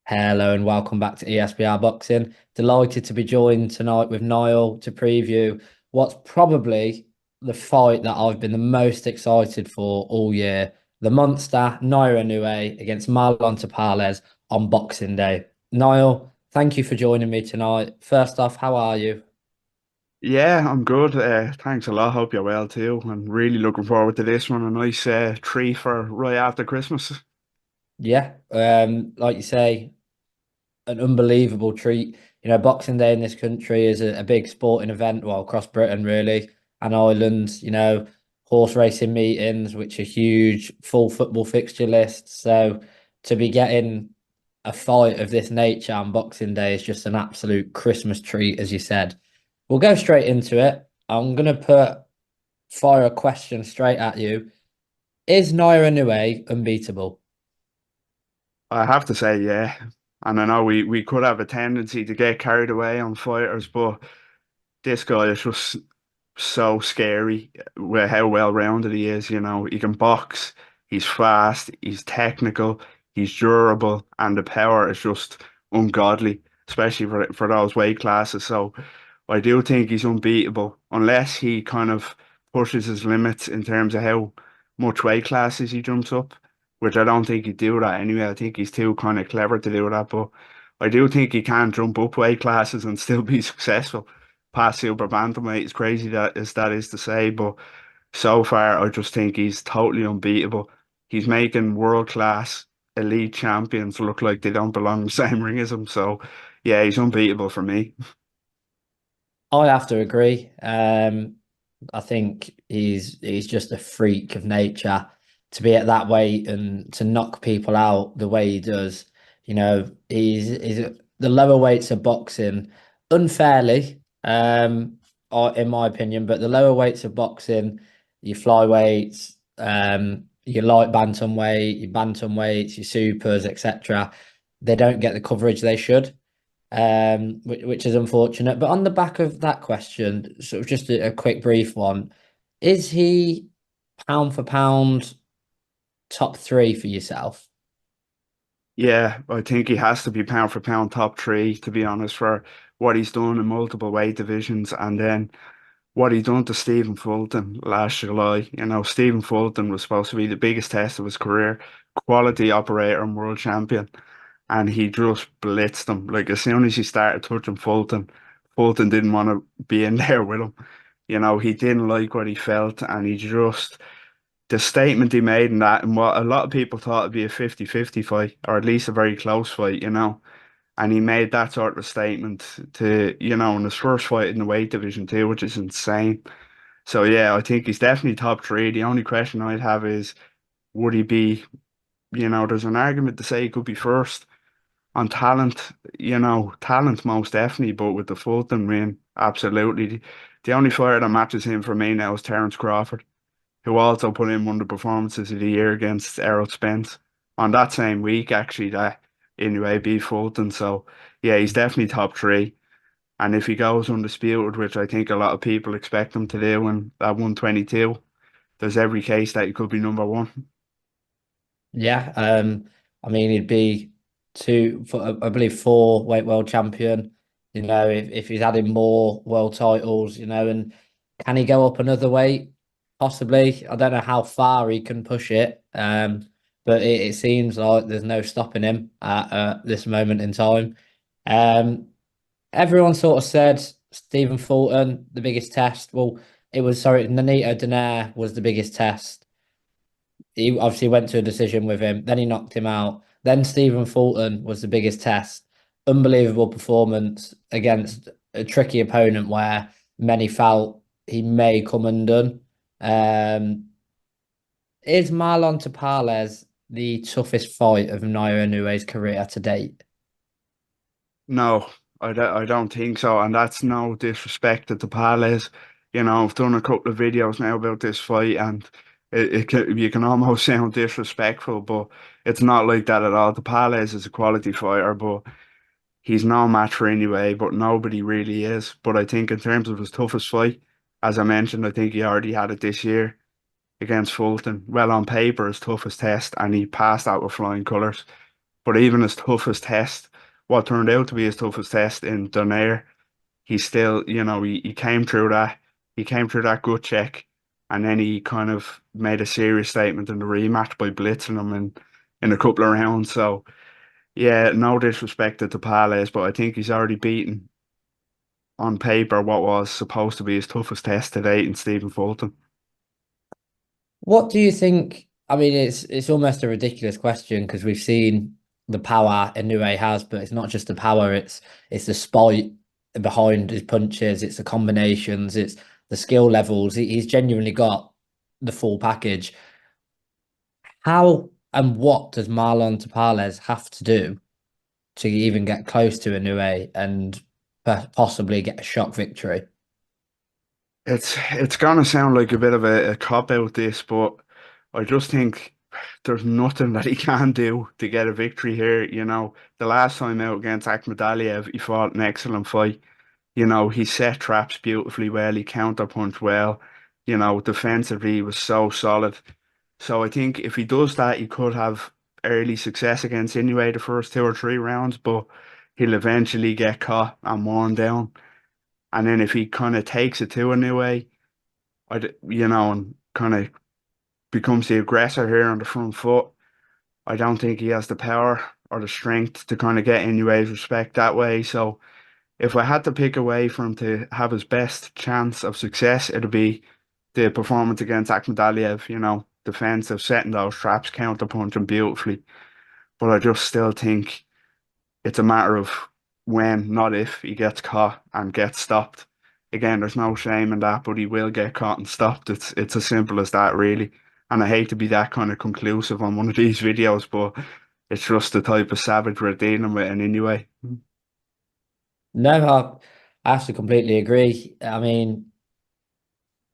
Hello and welcome back to ESBR Boxing. Delighted to be joined tonight with Niall to preview what's probably the fight that I've been the most excited for all year. The Monster Naoya Inoue against Marlon Tapales on Boxing Day. Niall, thank you for joining me tonight. First off, how are you? Yeah, I'm good. Thanks a lot. Hope you're well too. I'm really looking forward to this one. A nice treat for right after Christmas. Yeah, like you say, an unbelievable treat. Boxing Day in this country is a big sporting event, well, across Britain, really, and Ireland, horse racing meetings, which are huge, full football fixture lists. So to be getting a fight of this nature on Boxing Day is just an absolute Christmas treat, as you said. We'll go straight into it. I'm going to fire a question straight at you. Is Naira Inoue unbeatable? I have to say, yeah. And I know we could have a tendency to get carried away on fighters, but this guy is just so scary with how well-rounded he is. He can box, he's fast, he's technical, he's durable, and the power is just ungodly, especially for those weight classes. So I do think he's unbeatable unless he kind of pushes his limits in terms of how much weight classes he jumps up, which I don't think he'd do that anyway. I think he's too kind of clever to do that, but I do think he can jump up weight classes and still be successful. Past super bantamweight is crazy that is to say, but so far I just think he's totally unbeatable. He's making world class elite champions look like they don't belong in the same ring as him. So yeah, he's unbeatable for me. I have to agree. I think he's just a freak of nature to be at that weight and to knock people out the way he does. He's the lower weights of boxing unfairly, in my opinion, but the lower weights of boxing, your flyweights, your light bantamweight, your bantamweights, your supers, etc., they don't get the coverage they should, which is unfortunate. But on the back of that question, sort of just a quick brief one, is he pound for pound top three for yourself? Yeah, I think he has to be pound for pound top three, to be honest, for what he's done in multiple weight divisions and then what he done to Stephen Fulton last July. Stephen Fulton was supposed to be the biggest test of his career, quality operator and world champion, and he just blitzed him. Like as soon as he started touching Fulton, Fulton didn't want to be in there with him. He didn't like what he felt, and he just the statement he made in that and what a lot of people thought would be a 50-50 fight, or at least a very close fight. And he made that sort of statement in his first fight in the weight division too, which is insane. So yeah, I think he's definitely top three. The only question I'd have is would he be, there's an argument to say he could be first on talent, talent most definitely, but with the Fulton win, absolutely. The only fighter that matches him for me now is Terence Crawford, who also put in one of the performances of the year against Errol Spence on that same week, actually, that Inoue beat Fulton. So, yeah, he's definitely top three. And if he goes undisputed, which I think a lot of people expect him to do in at 122, there's every case that he could be number one. Yeah, I mean he'd be I believe four weight world champion. If he's adding more world titles, and can he go up another weight? Possibly. I don't know how far he can push it. But it seems like there's no stopping him at this moment in time. Um, Everyone sort of said Stephen Fulton, the biggest test. Well, it was, sorry, Nonito Donaire was the biggest test. He obviously went to a decision with him. Then he knocked him out. Then Stephen Fulton was the biggest test. Unbelievable performance against a tricky opponent where many felt he may come undone. Um, is Marlon Tapales the toughest fight of Naoya Inoue's career to date? No, I don't think so. And that's no disrespect to the Palace. I've done a couple of videos now about this fight, and you can almost sound disrespectful, but it's not like that at all. The Palace is a quality fighter, but he's no match for Inoue, but nobody really is. But I think in terms of his toughest fight, as I mentioned, I think he already had it this year against Fulton. Well, on paper, his toughest test, and he passed out with flying colours. But even his toughest test, what turned out to be his toughest test in Donair, he still, he came through that. He came through that gut check, and then he kind of made a serious statement in the rematch by blitzing him in a couple of rounds. So yeah, no disrespect to Tapales, but I think he's already beaten on paper what was supposed to be his toughest test to date in Stephen Fulton. What do you think? I mean, it's almost a ridiculous question because we've seen the power Inoue has, but it's not just the power, it's the spite behind his punches, it's the combinations, it's the skill levels. He's genuinely got the full package. How and what does Marlon Tapales have to do to even get close to Inoue and possibly get a shock victory? It's gonna sound like a bit of a cop out this, but I just think there's nothing that he can do to get a victory here. The last time out against Akhmadaliev, he fought an excellent fight. He set traps beautifully well, he counterpunched well. Defensively, he was so solid. So I think if he does that, he could have early success against Inoue the first 2 or 3 rounds, but he'll eventually get caught and worn down. And then if he kind of takes it to Inoue, and kind of becomes the aggressor here on the front foot, I don't think he has the power or the strength to kind of get Inoue's respect that way. So if I had to pick a way for him to have his best chance of success, it'd be the performance against Akhmadaliev, defensive, setting those traps, counterpunching beautifully. But I just still think it's a matter of when, not if, he gets caught and gets stopped. Again, there's no shame in that, but he will get caught and stopped. It's as simple as that, really. And I hate to be that kind of conclusive on one of these videos, but it's just the type of savage we're dealing with in anyway. No, I have to completely agree. I mean,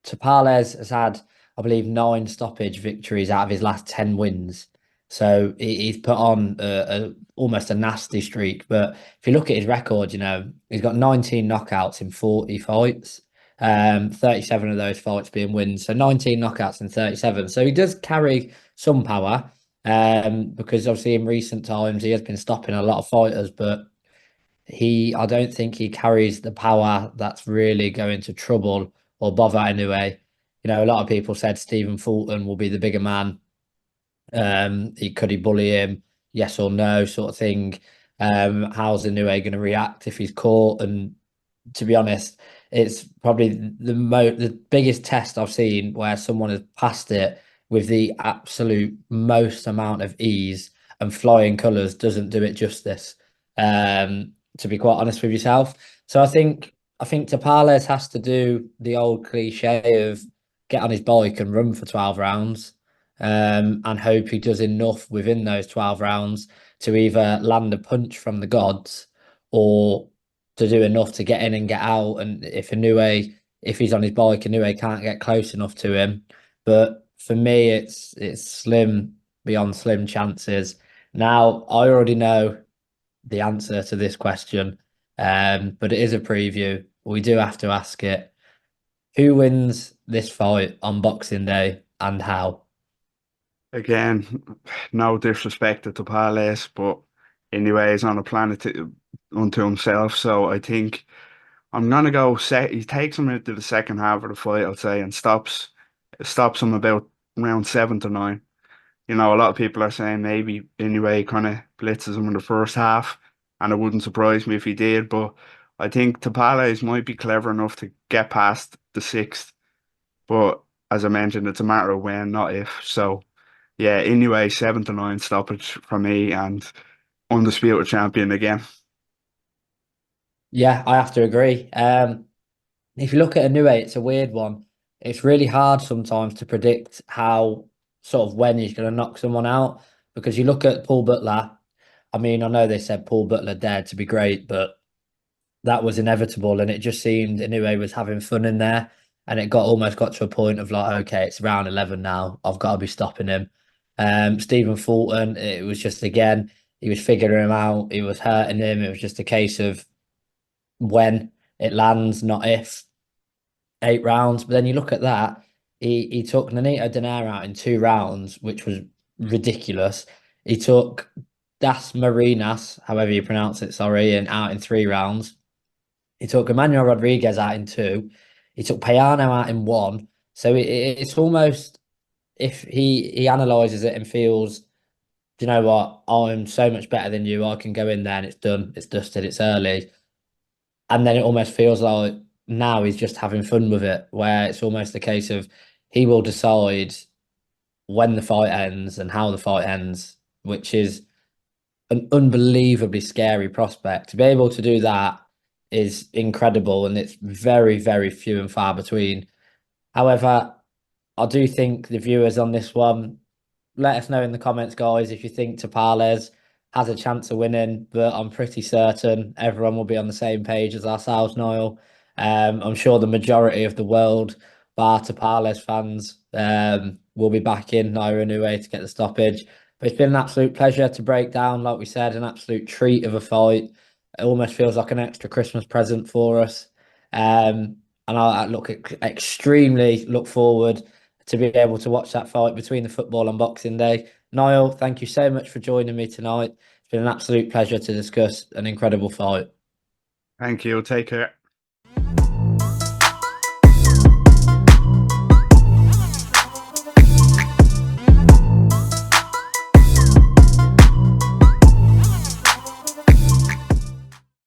Tapales has had, I believe, 9 stoppage victories out of his last 10 wins. So he's put on almost a nasty streak. But if you look at his record, he's got 19 knockouts in 40 fights, 37 of those fights being wins. So 19 knockouts in 37. So he does carry some power, because obviously in recent times he has been stopping a lot of fighters, but I don't think he carries the power that's really going to trouble or bother Inoue. A lot of people said Stephen Fulton will be the bigger man. Could he bully him? Yes or no, sort of thing. How's Inoue going to react if he's caught? And to be honest, it's probably the biggest test I've seen where someone has passed it with the absolute most amount of ease, and flying colours doesn't do it justice. To be quite honest with yourself. So I think Tapales has to do the old cliche of get on his bike and run for 12 rounds, and hope he does enough within those 12 rounds to either land a punch from the gods or to do enough to get in and get out. And if he's on his bike, Inoue can't get close enough to him. But for me, it's slim beyond slim chances. Now, I already know the answer to this question, but it is a preview. We do have to ask it. Who wins this fight on Boxing Day and how? Again, no disrespect to Palace, but anyway, he's on a planet unto himself. So I think I'm gonna go set. He takes him into the second half of the fight, I'll say, and stops him about round 7 to 9. A lot of people are saying maybe anyway, kind of blitzes him in the first half, and it wouldn't surprise me if he did. But I think Tapales might be clever enough to get past the sixth. But as I mentioned, it's a matter of when, not if. So yeah, anyway, 7 to 9 stoppage for me and undisputed champion again. Yeah, I have to agree. If you look at Inoue, it's a weird one. It's really hard sometimes to predict how sort of when he's going to knock someone out, because you look at Paul Butler. I mean, I know they said Paul Butler dared to be great, but that was inevitable, and it just seemed Inoue was having fun in there, and it almost got to a point of like, okay, it's round 11 now. I've got to be stopping him. Stephen Fulton, it was just again, he was figuring him out. He was hurting him. It was just a case of when it lands, not if. 8 rounds. But then you look at that, he took Nonito Donaire out in 2 rounds, which was ridiculous. He took Das Marinas, however you pronounce it, sorry, and out in 3 rounds. He took Emmanuel Rodriguez out in two. He took Payano out in one. So it's almost if he analyzes it and feels, do you know what? I'm so much better than you. I can go in there and it's done. It's dusted. It's early. And then it almost feels like now he's just having fun with it, where it's almost a case of he will decide when the fight ends and how the fight ends, which is an unbelievably scary prospect. To be able to do that is incredible, and it's very, very few and far between. However, I do think the viewers on this one, let us know in the comments, guys, if you think Tapales has a chance of winning, but I'm pretty certain everyone will be on the same page as ourselves, Niall. I'm sure the majority of the world, bar Tapales fans, will be back in Naoya Inoue to get the stoppage. But it's been an absolute pleasure to break down, like we said, an absolute treat of a fight. It almost feels like an extra Christmas present for us. And I extremely look forward to be able to watch that fight between the football and Boxing Day. Niall, thank you so much for joining me tonight. It's been an absolute pleasure to discuss an incredible fight. Thank you. Take care.